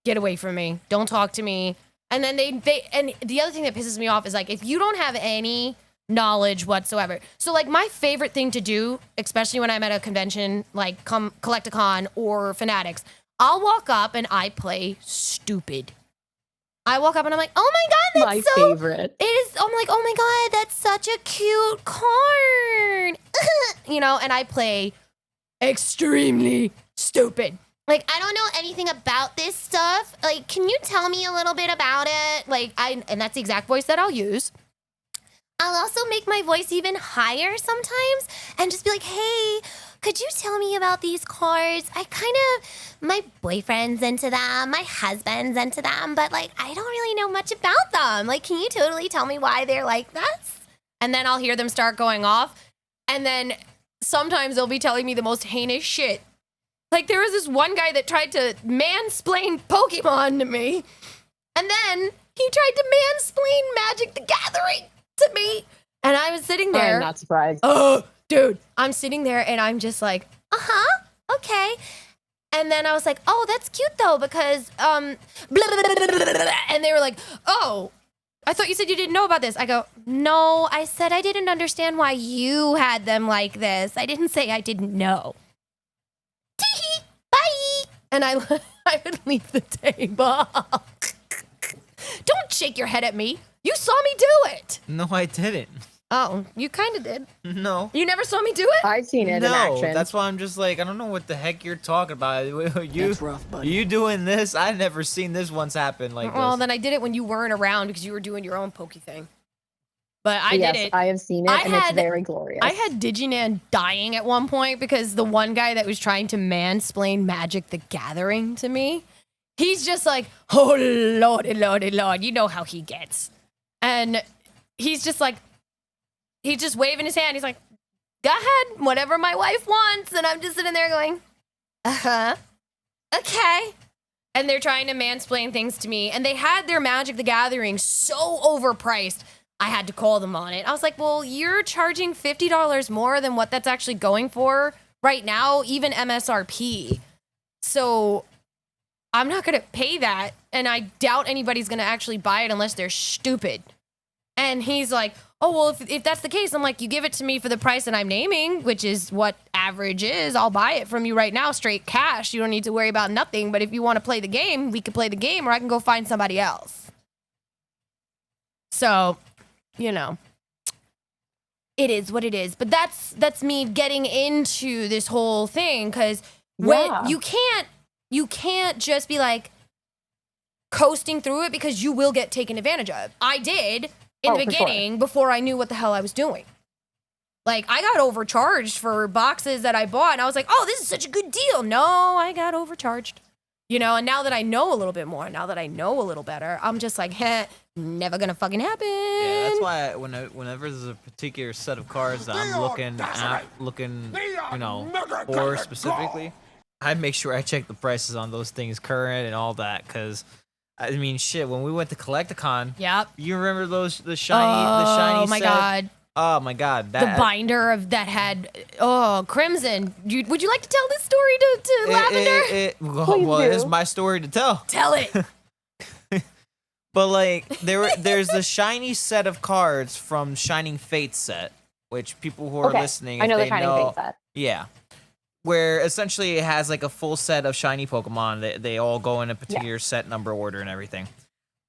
Get away from me. Don't talk to me. And then they and the other thing that pisses me off is, like, if you don't have any knowledge whatsoever. So, like, my favorite thing to do, especially when I'm at a convention like Collecticon or Fanatics, I'll walk up and I play stupid. I walk up and I'm like, oh my God, that's my favorite. It is. I'm like, oh my God, that's such a cute card. You know, and I play extremely stupid. Like, I don't know anything about this stuff. Like, can you tell me a little bit about it? Like, and that's the exact voice that I'll use. I'll also make my voice even higher sometimes and just be like, hey, could you tell me about these cards? My boyfriend's into them, my husband's into them, but, like, I don't really know much about them. Like, can you totally tell me why they're like this? And then I'll hear them start going off. And then sometimes they'll be telling me the most heinous shit. Like, there was this one guy that tried to mansplain Pokemon to me. And then he tried to mansplain Magic the Gathering to me. And I was sitting there. I'm not surprised. Dude, I'm sitting there and I'm just like, okay. And then I was like, oh, that's cute though, because, blah, blah, blah, blah, blah, blah. And they were like, oh, I thought you said you didn't know about this. I go, no, I said I didn't understand why you had them like this. I didn't say I didn't know. Tee-hee, bye. And I would leave the table. Don't shake your head at me. You saw me do it. No, I didn't. Oh, you kind of did. No. You never saw me do it? I've seen it in No, action. that's why I'm just like, I don't know what the heck you're talking about. That's rough, buddy. You doing this? I've never seen this once happen like Well, this. then I did it when you weren't around because you were doing your own pokey thing. But I Yes, did it. I have seen it, and it's very glorious. I had Diginan dying at one point because the one guy that was trying to mansplain Magic the Gathering to me, he's just like, oh, lordy, lordy, lord. You know how he gets. And he's just like, he's just waving his hand. He's like, go ahead, whatever my wife wants. And I'm just sitting there going, uh-huh, okay. And they're trying to mansplain things to me. And they had their Magic the Gathering so overpriced, I had to call them on it. I was like, well, you're charging $50 more than what that's actually going for right now, even MSRP. So I'm not going to pay that. And I doubt anybody's going to actually buy it unless they're stupid. And he's like, oh, well, if that's the case, I'm like, you give it to me for the price that I'm naming, which is what average is. I'll buy it from you right now, straight cash. You don't need to worry about nothing. But if you want to play the game, we can play the game, or I can go find somebody else. So, you know, it is what it is. But that's me getting into this whole thing, because when you can't just be like coasting through it, because you will get taken advantage of. I did. In the beginning, before I knew what the hell I was doing. Like, I got overcharged for boxes that I bought, and I was like, oh, this is such a good deal. No, I got overcharged. You know, and now that I know a little bit more, now that I know a little better, I'm just like, never gonna fucking happen. Yeah, that's why whenever there's a particular set of cards that I'm looking, you know, for specifically, I make sure I check the prices on those things current and all that, because I mean, shit, when we went to Collecticon, Yep. you remember the shiny Oh my set? God. Oh my God. The binder of that had, Crimson. Would you like to tell this story to Lavender? Well, it's my story to tell. Tell it. But like, there's the shiny set of cards from Shining Fate set, which people who are listening, I know if the they Shining know, Fate set. Yeah. Where essentially it has like a full set of shiny Pokemon. They all go in a particular set number order and everything.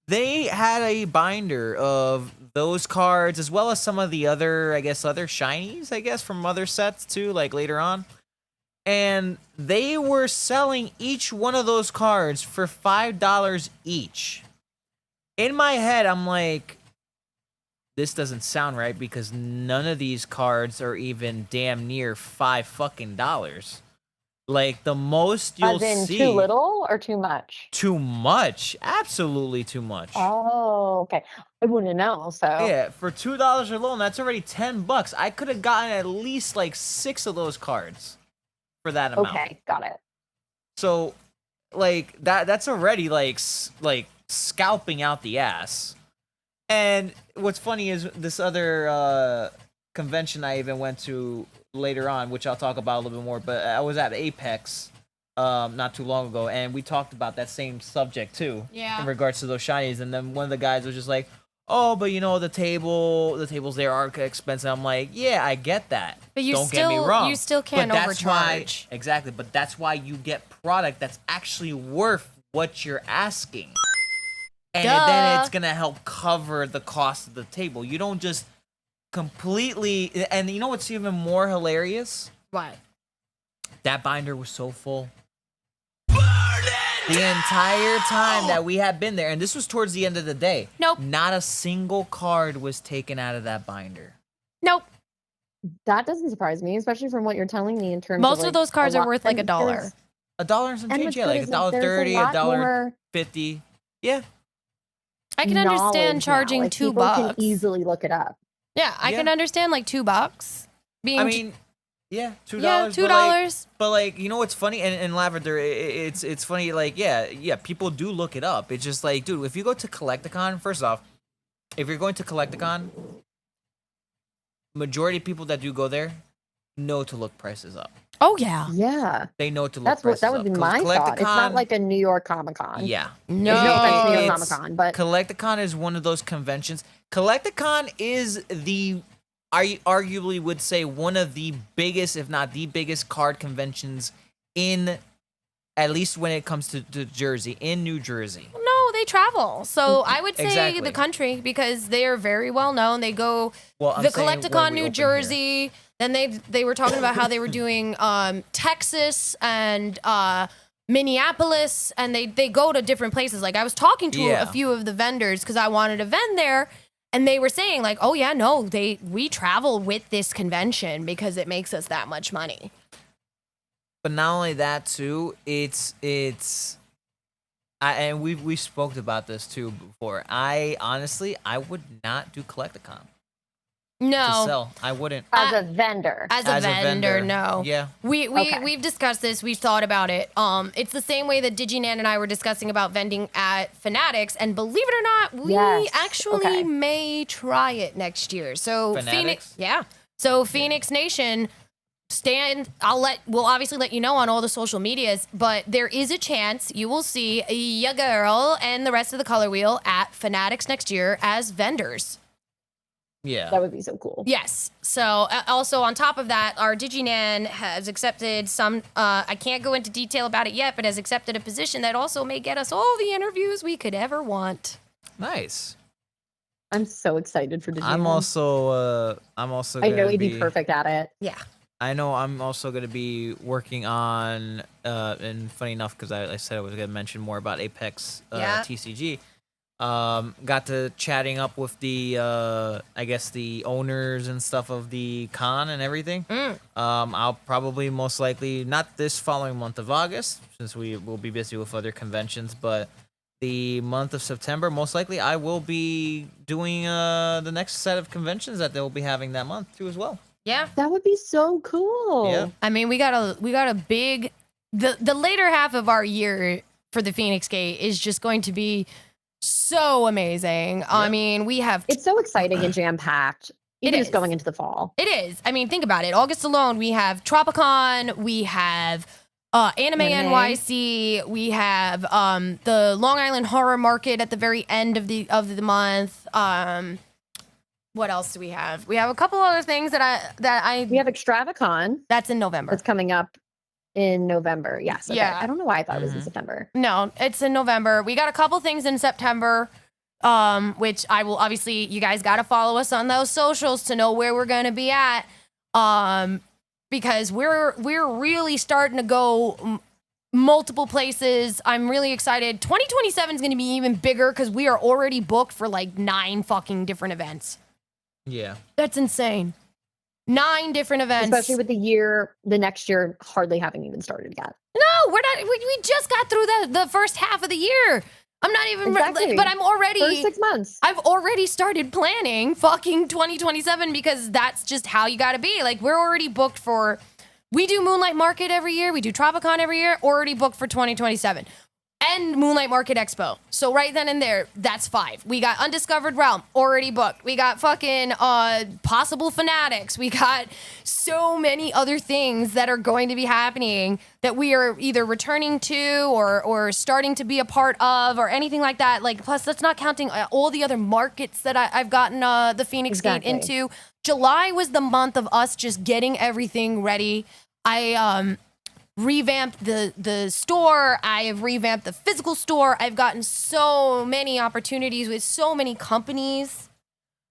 They had a binder of those cards, as well as some of the other shinies, from other sets too, like later on. And they were selling each one of those cards for $5 each. In my head, I'm like, this doesn't sound right, because none of these cards are even damn near $5. Like, the most you'll see. Too little or too much? Too much. Absolutely too much. Oh, okay. I wouldn't know. So Yeah, for $2 alone, that's already $10. I could have gotten at least like 6 of those cards for that amount. Okay, got it. So, like, that's already like scalping out the ass. And what's funny is this other convention I even went to later on, which I'll talk about a little bit more, but I was at Apex not too long ago, and we talked about that same subject too. Yeah. In regards to those shinies, and then one of the guys was just like, oh, but you know, the tables there are expensive. I'm like, yeah, I get that. But Don't get me wrong. you still can't But that's overcharge. why, exactly, but that's why you get product that's actually worth what you're asking. And then it's going to help cover the cost of the table. You don't just completely... And you know what's even more hilarious? What? That binder was so full. The entire time that we had been there, and this was towards the end of the day. Nope. Not a single card was taken out of that binder. Nope. That doesn't surprise me, especially from what you're telling me in terms Most of of those cards are worth like $1. $1 and some change, yeah, like $1.30, $1.50. Yeah. I can understand charging $2. People can easily look it up. Yeah, I can understand like $2 being. I mean, yeah, $2. Yeah, $2. But like, you know what's funny? And Lavender, it's funny. Like, yeah, people do look it up. It's just like, dude, if you go to Collecticon, first off, if you're going to Collecticon, majority of people that do go there, know to look prices up. Oh yeah. Yeah. They know to look That's what prices that would up. be 'Cause my thought. It's not Collecticon- like a New York Comic Con. Yeah. There's no offense to New York It's- Comic Con, but Collecticon is one of those conventions. Collecticon is I arguably would say one of the biggest, if not the biggest, card conventions in, at least when it comes to Jersey, in New Jersey. No, they travel. So I would say Exactly. the country because they are very well known. They go Well, I'm the saying when Collecticon we New open Jersey. Then they were talking about how they were doing Texas and Minneapolis, and they go to different places. Like I was talking to Yeah. a few of the vendors because I wanted a vend there, and they were saying like, oh yeah, no, we travel with this convention because it makes us that much money. But not only that too, and we spoke about this too before. I would not do Collecticon to No, sell. I wouldn't. as a vendor. as a vendor, no. Yeah. Okay. We've discussed this. We've thought about it. It's the same way that DigiNan and I were discussing about vending at Feinics, and believe it or not, we Yes. actually Okay. may try it next year. So Feinics? So Feinics Nation, we'll obviously let you know on all the social medias, but there is a chance you will see ya girl and the rest of the color wheel at Feinics next year as vendors. Yeah. That would be so cool. Yes. So also on top of that, our DigiNan has accepted some, I can't go into detail about it yet, but has accepted a position that also may get us all the interviews we could ever want. Nice. I'm so excited for Disney. I'm also I gonna know he'd be perfect at it. Yeah. I know I'm also going to be working on, and funny enough, because I said I was going to mention more about Apex Yeah. TCG. Got to chatting up with the, I guess, the owners and stuff of the con and everything. I'll probably most likely, not this following month of August, since we will be busy with other conventions, but the month of September, most likely I will be doing the next set of conventions that they'll be having that month too as well. Yeah. That would be so cool. Yeah. I mean, we got a big, the later half of our year for the Feinics Gate is just going to be so amazing. I mean, we have It's so exciting and jam packed. Even It just is. going into the fall. It is. I mean, think about it. August alone, we have Tropicon, we have Anime Anime. NYC, we have the Long Island Horror Market at the very end of the month. What else do we have? We have a couple other things that I We have Extravicon that's in November. that's coming up in November. Yes. Okay. Yeah. I don't know why I thought it was in September. No, it's in November. We got a couple things in September, which I will obviously, you guys got to follow us on those socials to know where we're going to be at, because we're really starting to go multiple places. I'm really excited. 2027 is going to be even bigger because we are already booked for like 9 fucking different events. Yeah. That's insane. 9 different events. Especially with the next year hardly having even started yet. No, we're not. We just got through the first half of the year. I'm not even, Exactly. but I'm already. First 6 months. I've already started planning fucking 2027 because that's just how you got to be. Like we're already booked for. We do Moonlight Market every year. We do Tropicon every year. Already booked for 2027. And Moonlight Market Expo. So right then and there, that's 5. We got Undiscovered Realm, already booked. We got fucking possible Fanatics. We got so many other things that are going to be happening that we are either returning to or starting to be a part of or anything like that. Like plus, that's not counting all the other markets that I've gotten the Feinics Gate Exactly. into. July was the month of us just getting everything ready. I revamped the store. I have revamped the physical store. I've gotten so many opportunities with so many companies.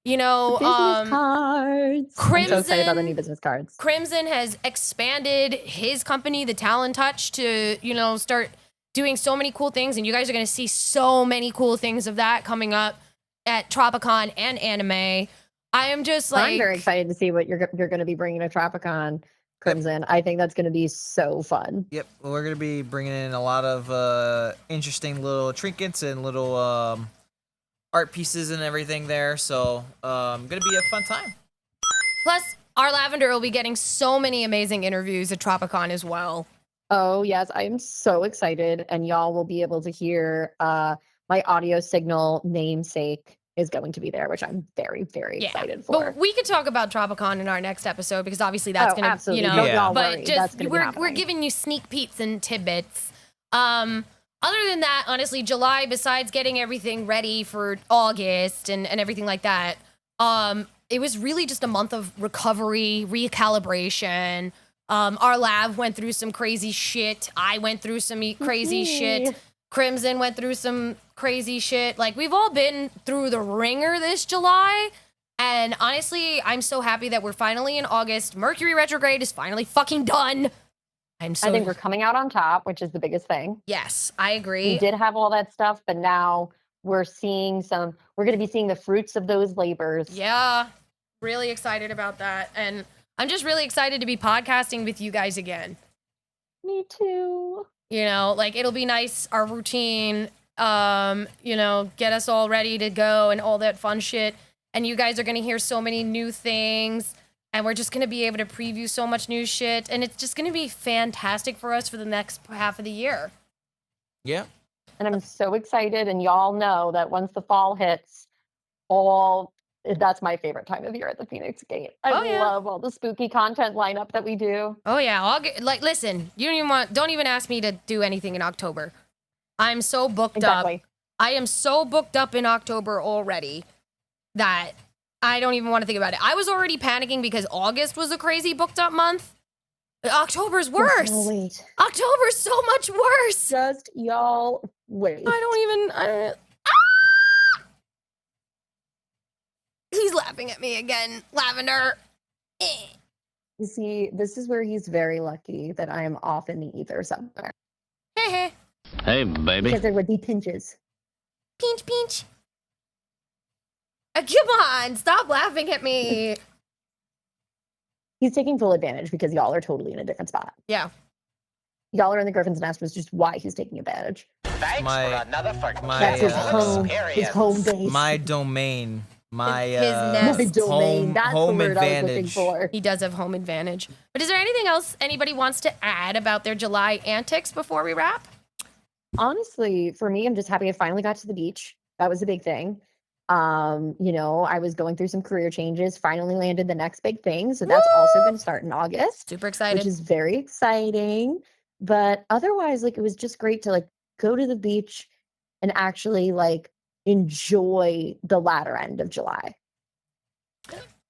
You know, Business cards. I'm so excited about the new business cards. Crimson has expanded his company, the Talon Touch, to, you know, start doing so many cool things. And you guys are going to see so many cool things of that coming up at Tropicon and Anime. I am just like, I'm very excited to see what you're going to be bringing to Tropicon, Crimson. I think that's going to be so fun. Yep. Well, we're going to be bringing in a lot of interesting little trinkets and little art pieces and everything there. So, going to be a fun time. plus our Lavender will be getting so many amazing interviews at Tropicon as well. Oh, yes. I am so excited. And y'all will be able to hear my audio signal namesake is going to be there, which I'm very, very excited for. But we could talk about Tropicon in our next episode because obviously that's going to, absolutely. you know, Don't Yeah. y'all but worry. just That's gonna be we're happening. giving you sneak peeks and tidbits. Other than that, honestly, July, besides getting everything ready for August and everything like that, it was really just a month of recovery, recalibration. Our lab went through some crazy shit. I went through some crazy shit. Crimson went through some crazy shit. Like, we've all been through the ringer this July. And honestly, I'm so happy that we're finally in August. Mercury retrograde is finally fucking done. I think we're coming out on top, which is the biggest thing. Yes, I agree. We did have all that stuff, but now we're going to be seeing the fruits of those labors. Yeah, really excited about that. And I'm just really excited to be podcasting with you guys again. Me too. You know, like, it'll be nice, our routine, you know, get us all ready to go and all that fun shit. And you guys are going to hear so many new things. And we're just going to be able to preview so much new shit. And it's just going to be fantastic for us for the next half of the year. Yeah. And I'm so excited. And y'all know that once the fall hits, that's my favorite time of year at the Feinics Gate. I love all the spooky content lineup that we do. Oh yeah, listen, don't even ask me to do anything in October. I'm so booked up. I am so booked up in October already that I don't even want to think about it. I was already panicking because August was a crazy booked up month. October's worse. Oh, wait. October's so much worse. Just y'all wait. I don't. He's laughing at me again, Lavender. You see, this is where he's very lucky that I am off in the ether somewhere. Hey, Hey, baby. Because there would be pinches. pinch. Come on, stop laughing at me. He's taking full advantage because y'all are totally in a different spot. Yeah. Y'all are in the Griffin's Nest, was just why he's taking advantage. Thanks My- for another That's his home base. My domain. My His nest. My domain. home- That's home the word I was looking advantage. for. He does have home advantage. But is there anything else anybody wants to add about their July antics before we wrap? Honestly, for me, I'm just happy I finally got to the beach. That was a big thing. You know, I was going through some career changes, finally landed the next big thing. So that's also going to start in August, Super excited. which is very exciting. But otherwise, like, it was just great to like go to the beach and actually like enjoy the latter end of July.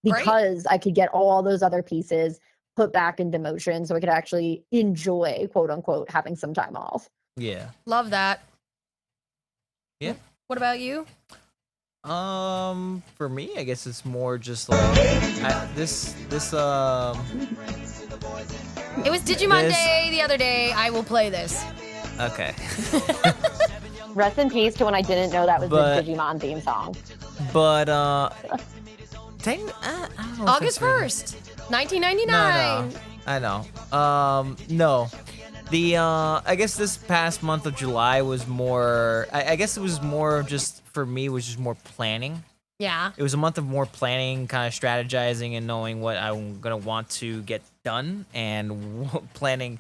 Because I could get all those other pieces put back into motion so I could actually enjoy, quote unquote, having some time off. Yeah. Love that. Yeah. What about you? For me, I guess it's more just like this. It was Digimon This- Day the other day. I will play this. Okay. Rest in peace to when I didn't know that was But- the Digimon theme song. But I don't know if August it's really- 1st, 1999. No, I know. No. The I guess this past month of July was more. I guess it was more just for me. Was just more planning. Yeah. It was a month of more planning, kind of strategizing and knowing what I'm gonna want to get done and planning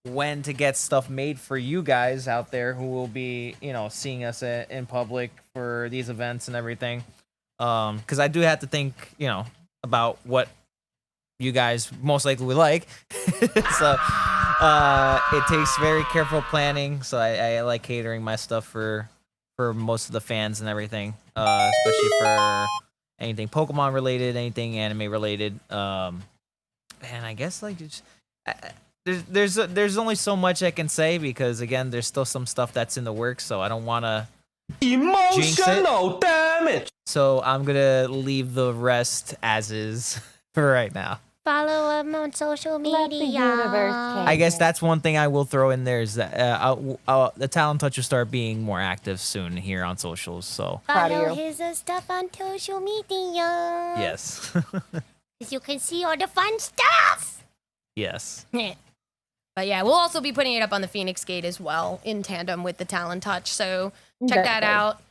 when to get stuff made for you guys out there who will be, you know, seeing us in public for these events and everything. Because I do have to think, you know, about what you guys most likely would like. So it takes very careful planning. So I like catering my stuff for most of the fans and everything, especially for anything Pokemon related, anything anime related. And I guess like just there's only so much I can say because again, there's still some stuff that's in the works, so I don't want to jinx it. damage. So I'm gonna leave the rest as is for right now. Follow him on social Let the universe take I guess it. that's one thing I will throw in there is that the Talent Touch will start being more active soon here on socials. So Proud of Follow you. his stuff on social media. yes, So you can see all the fun stuff. yes. But yeah, we'll also be putting it up on the Feinics Gate as well in tandem with the Talent Touch. So check that Definitely. out.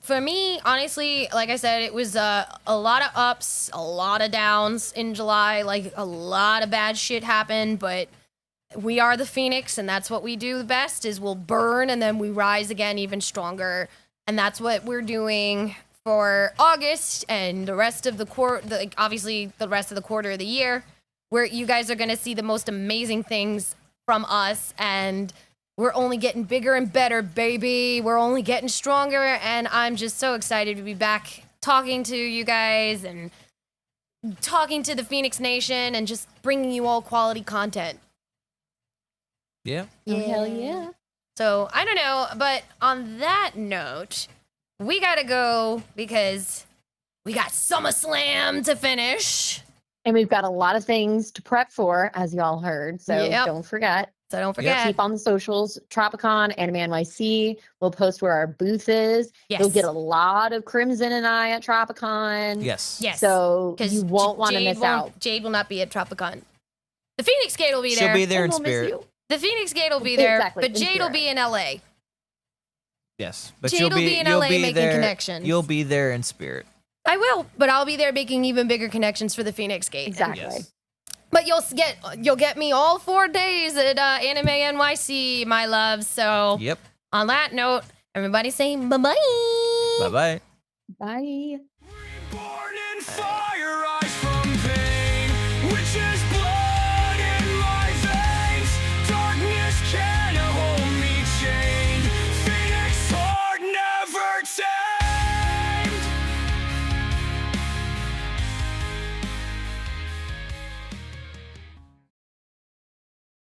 For me, honestly, like I said, it was a lot of ups, a lot of downs in July. Like a lot of bad shit happened, but we are the Phoenix, and that's what we do the best. Is we'll burn and then we rise again even stronger, and that's what we're doing for August and the rest of the quarter, obviously the rest of the quarter of the year, where you guys are going to see the most amazing things from us. And we're only getting bigger and better, baby. We're only getting stronger. And I'm just so excited to be back talking to you guys and talking to the Phoenix Nation and just bringing you all quality content. Yeah. Oh, hell yeah. So I don't know, but on that note, we gotta go because we got SummerSlam to finish. And we've got a lot of things to prep for, as y'all heard. So Yep. don't forget. So don't forget. Keep on the socials, Tropicon, Anime NYC. We'll post where our booth is. Yes. You'll get a lot of Crimson and I at Tropicon. Yes. Yes. So 'Cause you won't want to Jade miss won't- out. Jade will not be at Tropicon. The Feinics Gate will be She'll there. be there in And we'll miss spirit. you. The Feinics Gate will be there, Exactly, but in Jade will spirit. be in LA. Yes. But Jade you'll will be in you'll LA be making there, connections. You'll be there in spirit. I will, but I'll be there making even bigger connections for the Feinics Gate. Exactly. Yes. But you'll get me all 4 days at Anime NYC, my love. So Yep. on that note, everybody say bye-bye. Bye-bye. Bye.